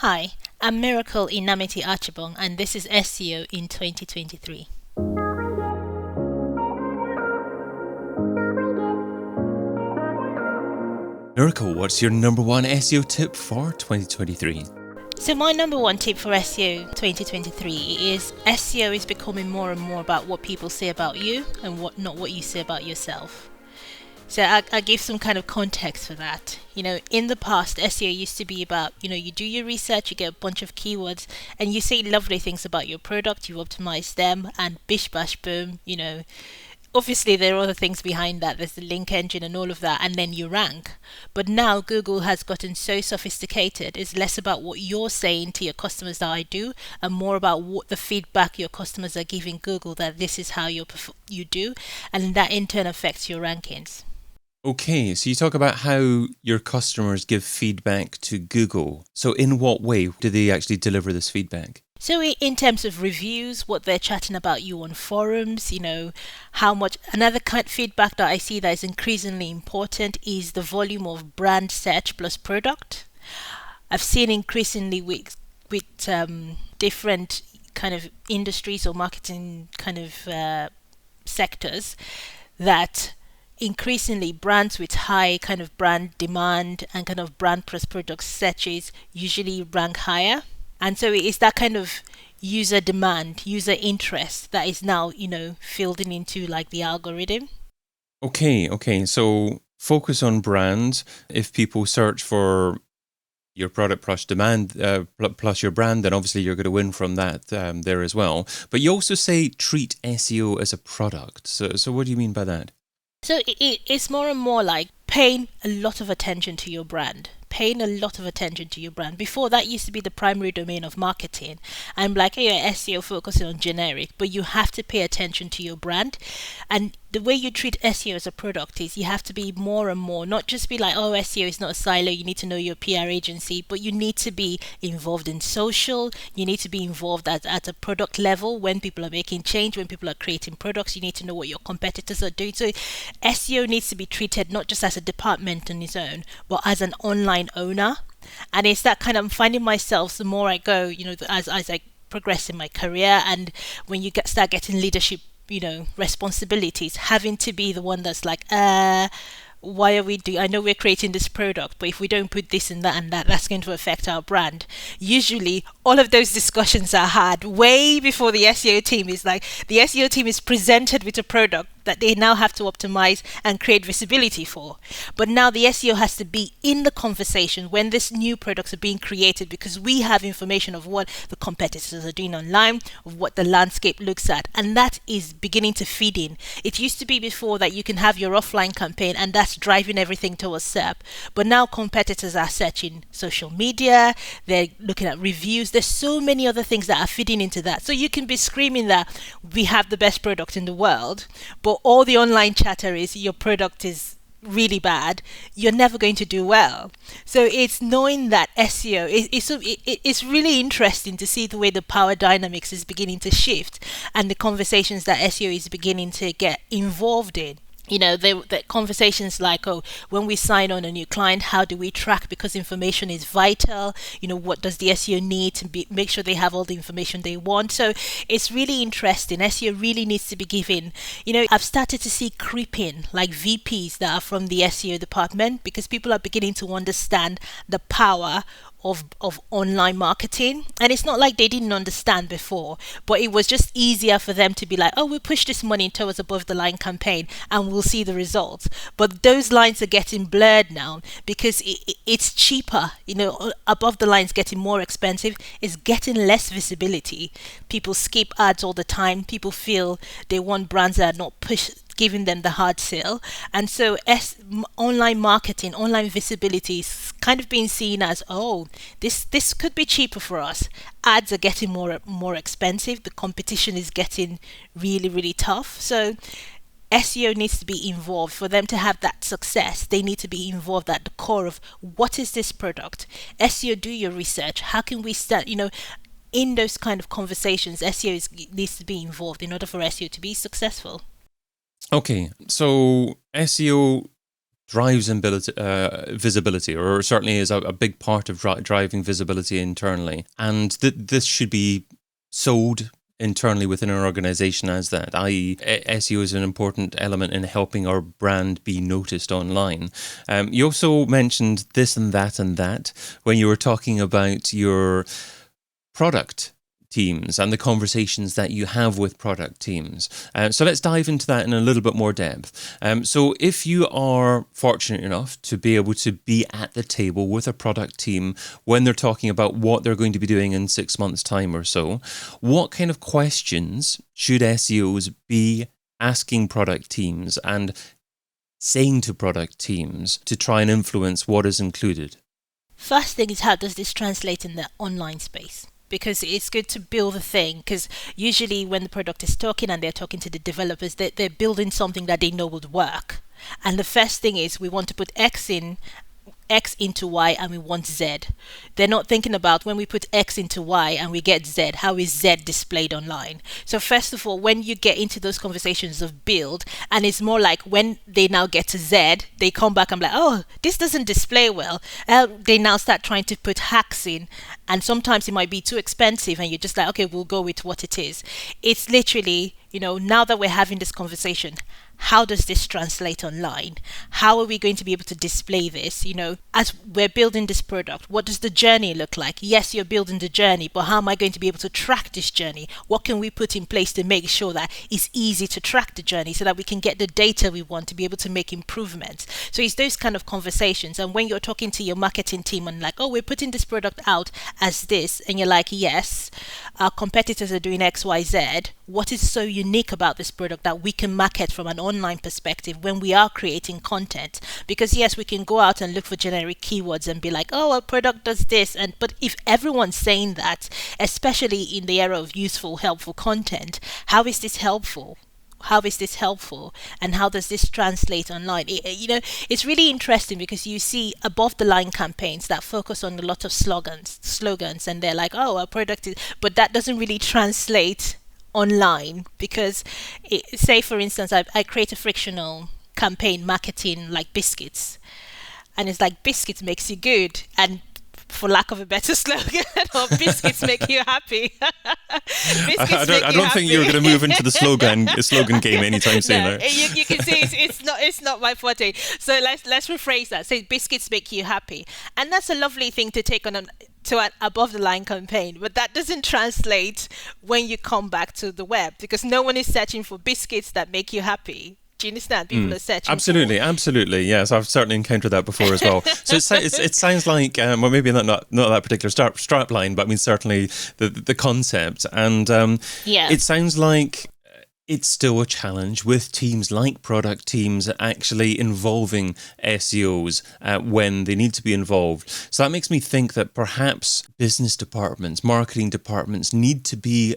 Hi, I'm Miracle Inameti-Archibong and this is SEO in 2023. Miracle, what's your number one SEO tip for 2023? So my number one tip for SEO 2023 is SEO is becoming more and more about what people say about you and not what you say about yourself. So I give some kind of context for that. In the past, SEO used to be about, you do your research, you get a bunch of keywords, and you say lovely things about your product, you optimize them, and bish bash boom, obviously there are other things behind that. There's the link engine and all of that, and then you rank. But now Google has gotten so sophisticated. It's less about what you're saying to your customers that I do, and more about what the feedback your customers are giving Google that this is how you do, and that in turn affects your rankings. Okay, so you talk about how your customers give feedback to Google. So in what way do they actually deliver this feedback? So in terms of reviews, what they're chatting about you on forums, how much another kind of feedback that I see that is increasingly important is the volume of brand search plus product. I've seen increasingly with different kind of industries or marketing kind of sectors that increasingly brands with high kind of brand demand and kind of brand plus product searches usually rank higher. And so it's that kind of user demand, user interest that is now, fielding into like the algorithm. Okay. So focus on brand. If people search for your product plus demand plus your brand, then obviously you're going to win from that there as well. But you also say treat SEO as a product. So what do you mean by that? So it's more and more like paying a lot of attention to your brand. Paying a lot of attention to your brand. Before that used to be the primary domain of marketing. I'm like, hey, SEO focusing on generic, but you have to pay attention to your brand. And the way you treat SEO as a product is you have to be more and more, not just be like, oh, SEO is not a silo, you need to know your PR agency, but you need to be involved in social, you need to be involved at a product level when people are making change, when people are creating products, you need to know what your competitors are doing. So SEO needs to be treated not just as a department on its own, but as an online owner. And it's that kind of, I'm finding myself, the more I go, as I progress in my career, and when you start getting leadership responsibilities, having to be the one that's like, why are we doing, I know we're creating this product, but if we don't put this and that, that's going to affect our brand. Usually all of those discussions are had way before the SEO team is like, the SEO team is presented with a product that they now have to optimize and create visibility for. But now the SEO has to be in the conversation when these new products are being created, because we have information of what the competitors are doing online, of what the landscape looks at, and that is beginning to feed in. It used to be before that you can have your offline campaign and that's driving everything towards SERP, but now competitors are searching social media, they're looking at reviews, there's so many other things that are feeding into that. So you can be screaming that we have the best product in the world, but all the online chatter is your product is really bad, you're never going to do well. So it's knowing that SEO it's really interesting to see the way the power dynamics is beginning to shift and the conversations that SEO is beginning to get involved in. The conversations like, oh, when we sign on a new client, how do we track, because information is vital. What does the SEO need to make sure they have all the information they want. So it's really interesting. SEO really needs to be given, I've started to see creeping like VPs that are from the SEO department, because people are beginning to understand the power of online marketing. And it's not like they didn't understand before, but it was just easier for them to be like, oh, we'll push this money towards above the line campaign and we'll see the results. But those lines are getting blurred now because it's cheaper. Above the lines getting more expensive, is getting less visibility. People skip ads all the time. People feel they want brands that are not giving them the hard sell. And so online marketing, online visibility is kind of being seen as, oh, this could be cheaper for us. Ads are getting more expensive. The competition is getting really, really tough. So SEO needs to be involved. For them to have that success, they need to be involved at the core of what is this product. SEO, do your research. How can we start, in those kind of conversations, SEO needs to be involved in order for SEO to be successful. Okay, so SEO drives visibility, or certainly is a big part of driving visibility internally. And this should be sold internally within an organization as that, i.e. SEO is an important element in helping our brand be noticed online. You also mentioned this and that when you were talking about your product teams and the conversations that you have with product teams. So let's dive into that in a little bit more depth. So if you are fortunate enough to be able to be at the table with a product team when they're talking about what they're going to be doing in 6 months' time or so, what kind of questions should SEOs be asking product teams and saying to product teams to try and influence what is included? First thing is, how does this translate in the online space? Because it's good to build a thing, because usually when the product is talking and they're talking to the developers, they're building something that they know would work. And the first thing is, we want to put X into Y and we want Z. They're not thinking about, when we put X into Y and we get Z, how is Z displayed online? So first of all, when you get into those conversations of build, and it's more like when they now get to Z, they come back and be like, oh, this doesn't display well. They now start trying to put hacks in, and sometimes it might be too expensive and you're just like, okay, we'll go with what it is. It's literally, now that we're having this conversation, how does this translate online? How are we going to be able to display this? As we're building this product, what does the journey look like? Yes, you're building the journey, but how am I going to be able to track this journey? What can we put in place to make sure that it's easy to track the journey so that we can get the data we want to be able to make improvements? So it's those kind of conversations. And when you're talking to your marketing team and like, oh, we're putting this product out as this, and you're like, yes, our competitors are doing X, Y, Z. What is so unique about this product that we can market from an online perspective when we are creating content? Because yes, we can go out and look for generic keywords and be like, oh, our product does this, but if everyone's saying that, especially in the era of useful, helpful content, how is this helpful? How is this helpful, and how does this translate online? It's really interesting because you see above the line campaigns that focus on a lot of slogans, and they're like, oh, our product is, but that doesn't really translate online. Because say for instance, I create a frictional campaign marketing like biscuits, and it's like, biscuits makes you good, and for lack of a better slogan, or biscuits make you happy. I don't think you're going to move into the slogan game anytime soon. No, you can see it's not my forte. So let's rephrase that. Say biscuits make you happy, and that's a lovely thing to take on to an above the line campaign, but that doesn't translate when you come back to the web, because no one is searching for biscuits that make you happy. Do you understand? People are searching. Absolutely. Yes, I've certainly encountered that before as well. So it sounds like, well, maybe not that particular strap line, but I mean certainly the concept, and it sounds like it's still a challenge with teams like product teams actually involving SEOs when they need to be involved. So that makes me think that perhaps business departments, marketing departments need to be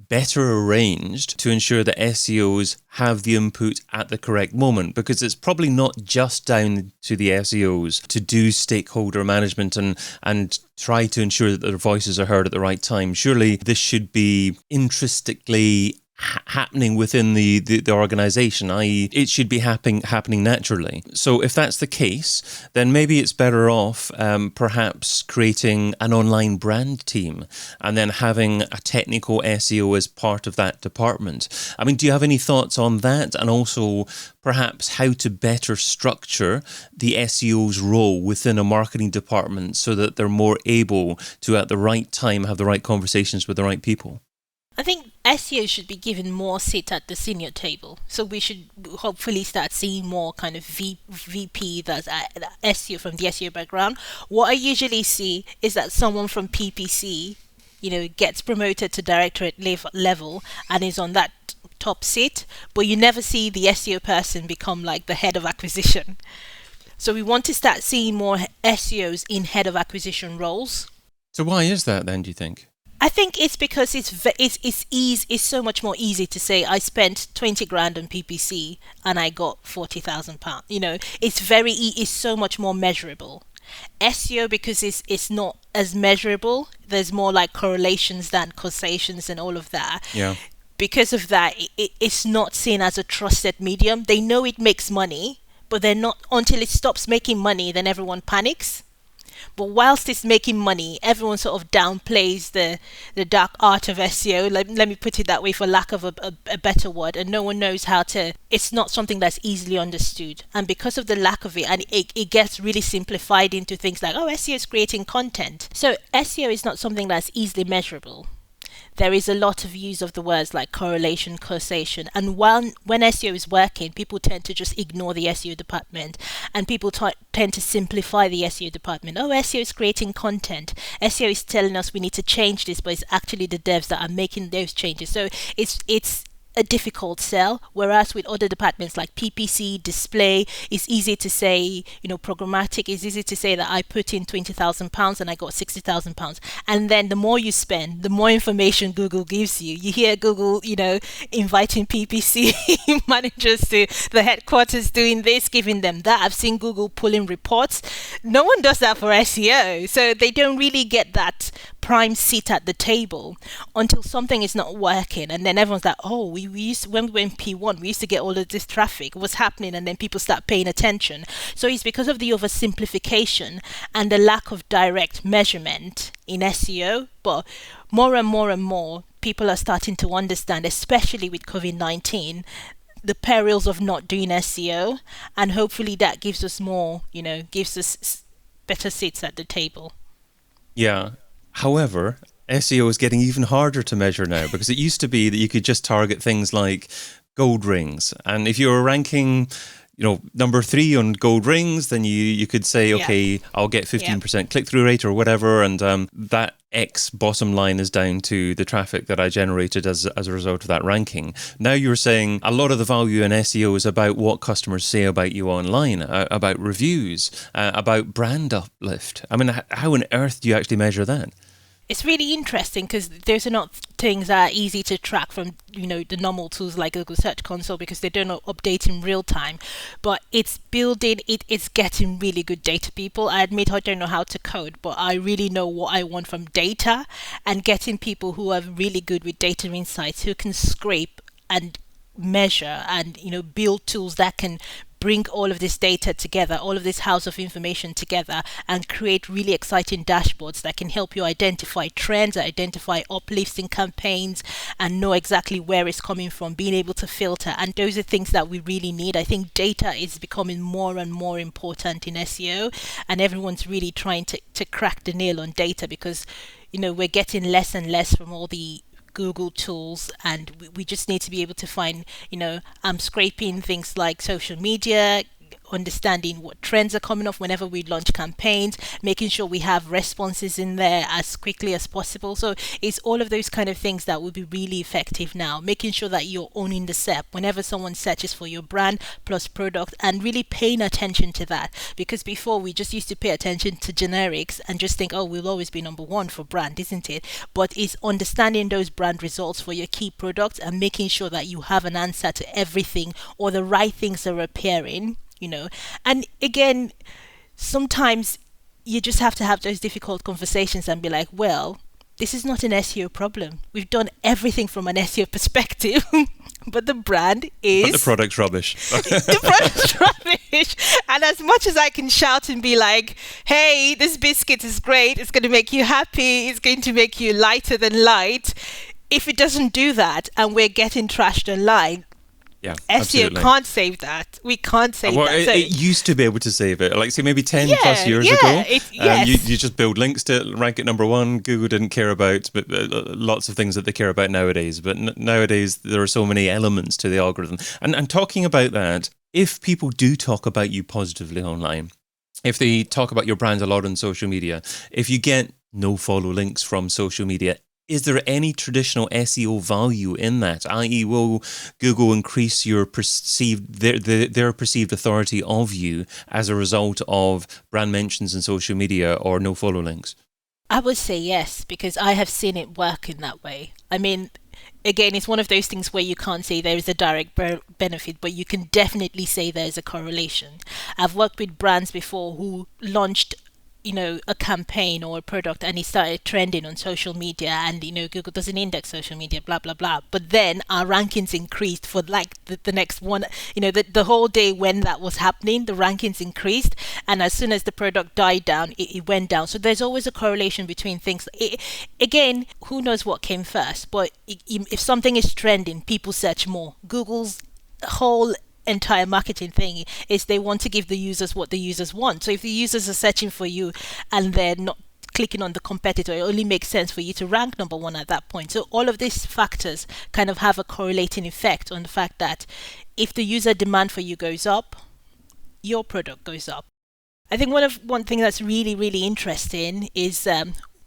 better arranged to ensure that SEOs have the input at the correct moment, because it's probably not just down to the SEOs to do stakeholder management and try to ensure that their voices are heard at the right time. Surely this should be intrinsically happening within the organization, i.e. it should be happening naturally. So if that's the case, then maybe it's better off perhaps creating an online brand team and then having a technical SEO as part of that department. I mean, do you have any thoughts on that? And also perhaps how to better structure the SEO's role within a marketing department so that they're more able to, at the right time, have the right conversations with the right people? I think SEO should be given more seat at the senior table. So we should hopefully start seeing more kind of VP that's SEO from the SEO background. What I usually see is that someone from PPC, gets promoted to directorate level and is on that top seat, but you never see the SEO person become like the head of acquisition. So we want to start seeing more SEOs in head of acquisition roles. So why is that then, do you think? I think it's because it's so much more easy to say I spent 20 grand on PPC and I got £40,000. It's so much more measurable. SEO, because it's not as measurable, there's more like correlations than causations and all of that. Yeah. Because of that, it's not seen as a trusted medium. They know it makes money, but they're not until it stops making money, then everyone panics. But whilst it's making money, everyone sort of downplays the dark art of SEO. Let me put it that way, for lack of a better word. And no one knows how to, it's not something that's easily understood. And because of the lack of it, and it gets really simplified into things like, oh, SEO is creating content. So SEO is not something that's easily measurable. There is a lot of use of the words like correlation, causation, and when SEO is working, people tend to just ignore the SEO department, and people tend to simplify the SEO department. Oh, SEO is creating content. SEO is telling us we need to change this, but it's actually the devs that are making those changes. So it's a difficult sell, whereas with other departments like PPC, display, it's easy to say, programmatic, it's easy to say that I put in £20,000 and I got £60,000. And then the more you spend, the more information Google gives you. You hear Google, inviting PPC managers to the headquarters, doing this, giving them that. I've seen Google pulling reports. No one does that for SEO. So they don't really get that prime seat at the table until something is not working, and then everyone's like, oh, we used, when we were in P1, we used to get all of this traffic, what's happening? And then people start paying attention. So it's because of the oversimplification and the lack of direct measurement in SEO. But more and more and more people are starting to understand, especially with COVID-19, the perils of not doing SEO, and hopefully that gives us more, gives us better seats at the table. Yeah. However, SEO is getting even harder to measure now, because it used to be that you could just target things like gold rings. And if you were ranking, number 3 on gold rings, then you could say, okay, I'll get 15% click-through rate or whatever. And that X bottom line is down to the traffic that I generated as a result of that ranking. Now you're saying a lot of the value in SEO is about what customers say about you online, about reviews, about brand uplift. I mean, how on earth do you actually measure that? It's really interesting because those are not things that are easy to track from, the normal tools like Google Search Console, because they don't update in real time. But it's building, it's getting really good data, people. I admit I don't know how to code, but I really know what I want from data, and getting people who are really good with data insights, who can scrape and measure and, build tools that can bring all of this data together, all of this house of information together, and create really exciting dashboards that can help you identify trends, identify uplifts in campaigns, and know exactly where it's coming from, being able to filter. And those are things that we really need. I think data is becoming more and more important in SEO, and everyone's really trying to crack the nail on data, because, we're getting less and less from all the Google tools, and we just need to be able to find, I'm scraping things like social media, understanding what trends are coming off whenever we launch campaigns, making sure we have responses in there as quickly as possible. So it's all of those kind of things that will be really effective now, making sure that you're owning the SEP whenever someone searches for your brand plus product, and really paying attention to that. Because before, we just used to pay attention to generics and just think, oh, we'll always be number 1 for brand, isn't it? But it's understanding those brand results for your key products and making sure that you have an answer to everything, or the right things are appearing. And again, sometimes you just have to have those difficult conversations and be like, well, this is not an SEO problem. We've done everything from an SEO perspective, but the brand is... But the product's rubbish. The product's rubbish. And as much as I can shout and be like, hey, this biscuit is great, it's going to make you happy, it's going to make you lighter than light, if it doesn't do that and we're getting trashed online, yeah, SEO absolutely. can't save that. We can't save that. So it used to be able to save it. Like, say, maybe 10 plus years ago. You just build links to it, rank it number 1. Google didn't care about but lots of things that they care about nowadays. But nowadays, there are so many elements to the algorithm. And talking about that, if people do talk about you positively online, if they talk about your brand a lot on social media, if you get no follow links from social media, is there any traditional SEO value in that? I.e., will Google increase your their perceived authority of you as a result of brand mentions in social media or no follow links? I would say yes, because I have seen it work in that way. I mean, again, it's one of those things where you can't say there is a direct benefit, but you can definitely say there's a correlation. I've worked with brands before who launched a campaign or a product and it started trending on social media, and Google doesn't index social media, blah blah blah, but then our rankings increased for like the next one, the whole day when that was happening, the rankings increased, and as soon as the product died down, it went down. So there's always a correlation between things. Again, who knows what came first, but if something is trending, people search more. Google's whole entire marketing thing is they want to give the users what the users want. So if the users are searching for you and they're not clicking on the competitor, it only makes sense for you to rank number one at that point. So all of these factors kind of have a correlating effect on the fact that if the user demand for you goes up, your product goes up. I think one thing that's really, really interesting is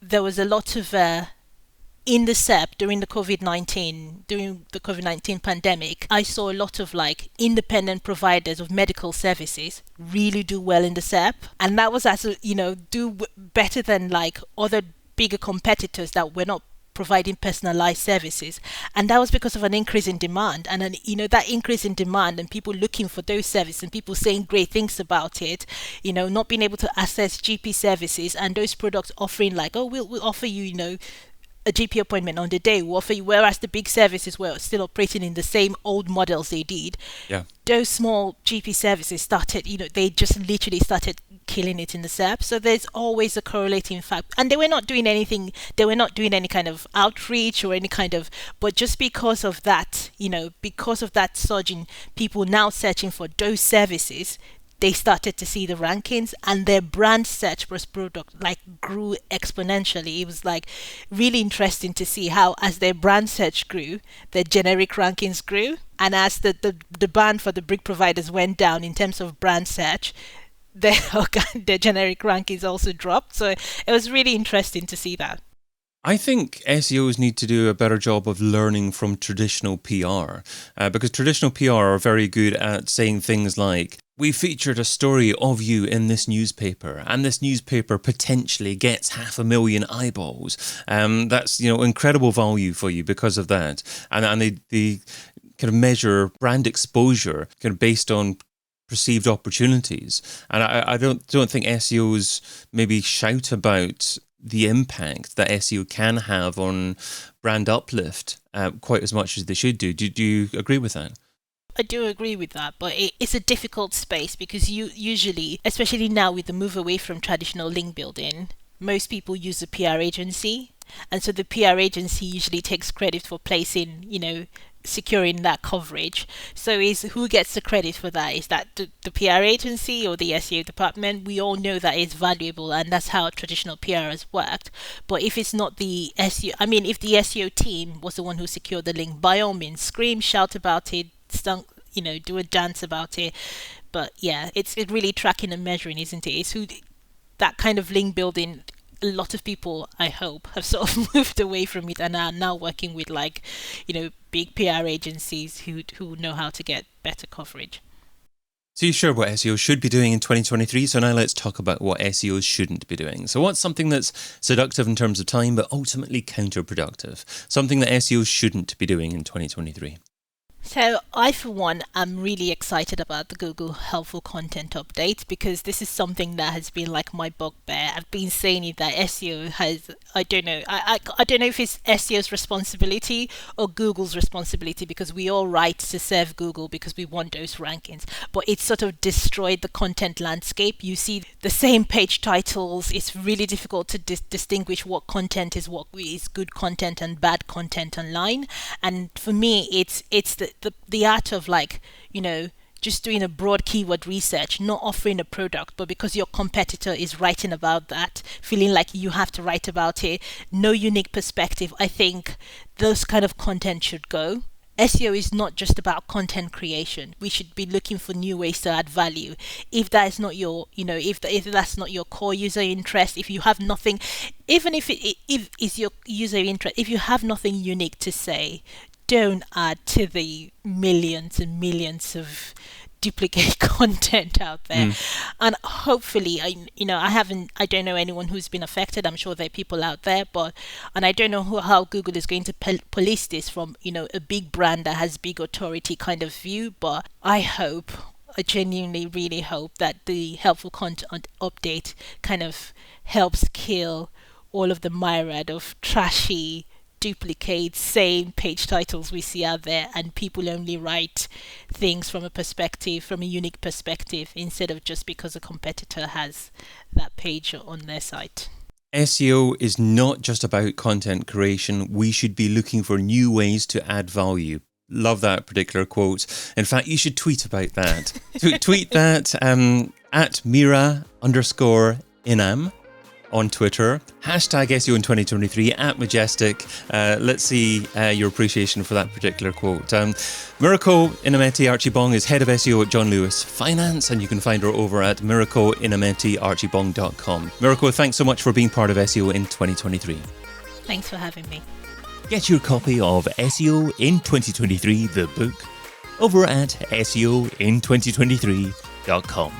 there was a lot of in the SEP during the COVID-19 pandemic. I saw a lot of like independent providers of medical services really do well in the SEP, and that was do better than like other bigger competitors that were not providing personalized services. And that was because of an increase in demand, and that increase in demand and people looking for those services and people saying great things about it, not being able to access GP services, and those products offering like, oh, we'll offer you, a GP appointment on the day, we'll offer you, whereas the big services were still operating in the same old models they did. Yeah. Those small GP services started, they just literally started killing it in the SEP. So there's always a correlating fact. And they were not doing anything, they were not doing any kind of outreach or any kind of, but just because of that, because of that surge in people now searching for those services, they started to see the rankings, and their brand search for product like grew exponentially. It was like really interesting to see how as their brand search grew, their generic rankings grew, and as the demand for the big providers went down in terms of brand search, their generic rankings also dropped. So it was really interesting to see that. I think SEOs need to do a better job of learning from traditional PR, because traditional PR are very good at saying things like, we featured a story of you in this newspaper, and this newspaper potentially gets 500,000 eyeballs. That's incredible value for you because of that, and they kind of measure brand exposure kind of based on perceived opportunities. And I don't think SEOs maybe shout about the impact that SEO can have on brand uplift quite as much as they should do. Do you agree with that? I do agree with that, but it's a difficult space because you usually, especially now with the move away from traditional link building, most people use a PR agency. And so the PR agency usually takes credit for placing, securing that coverage. So who gets the credit for that? Is that the PR agency or the SEO department? We all know that it's valuable, and that's how traditional PR has worked. But if it's not the SEO, if the SEO team was the one who secured the link, by all means, scream, shout about it, do a dance about it. But yeah, it's really tracking and measuring, isn't it? It's who that kind of link building. A lot of people, I hope, have sort of moved away from it and are now working with big PR agencies who know how to get better coverage. So you sure what SEO should be doing in 2023? So now let's talk about what SEOs shouldn't be doing. So what's something that's seductive in terms of time but ultimately counterproductive? Something that SEOs shouldn't be doing in 2023? So I, for one, am really excited about the Google Helpful Content update, because this is something that has been like my bugbear. I've been saying it that SEO has, I don't know if it's SEO's responsibility or Google's responsibility, because we all write to serve Google because we want those rankings, but it's sort of destroyed the content landscape. You see the same page titles. It's really difficult to distinguish what is good content and bad content online. And for me, it's the art of just doing a broad keyword research, not offering a product, but because your competitor is writing about that, feeling like you have to write about it, no unique perspective. I think those kind of content should go. SEO is not just about content creation. We should be looking for new ways to add value. If that is not your, if that's not your core user interest, if you have nothing, even if it's your user interest, if you have nothing unique to say, don't add to the millions and millions of duplicate content out there. And hopefully, I don't know anyone who's been affected. I'm sure there are people out there, and I don't know how Google is going to police this from a big brand that has big authority kind of view. But I hope I genuinely really hope that the helpful content update kind of helps kill all of the myriad of trashy duplicate same page titles we see out there, and people only write things from a unique perspective, instead of just because a competitor has that page on their site. SEO is not just about content creation. We should be looking for new ways to add value. Love that particular quote. In fact, you should tweet about that. Tweet that at Mira_Inam on Twitter. Hashtag SEO in 2023 at Majestic. Let's see your appreciation for that particular quote. Mirako Inameti-Archibong is head of SEO at John Lewis Finance, and you can find her over at mirakoinameti-archibong.com. Mirako, thanks so much for being part of SEO in 2023. Thanks for having me. Get your copy of SEO in 2023, the book, over at SEOin2023.com.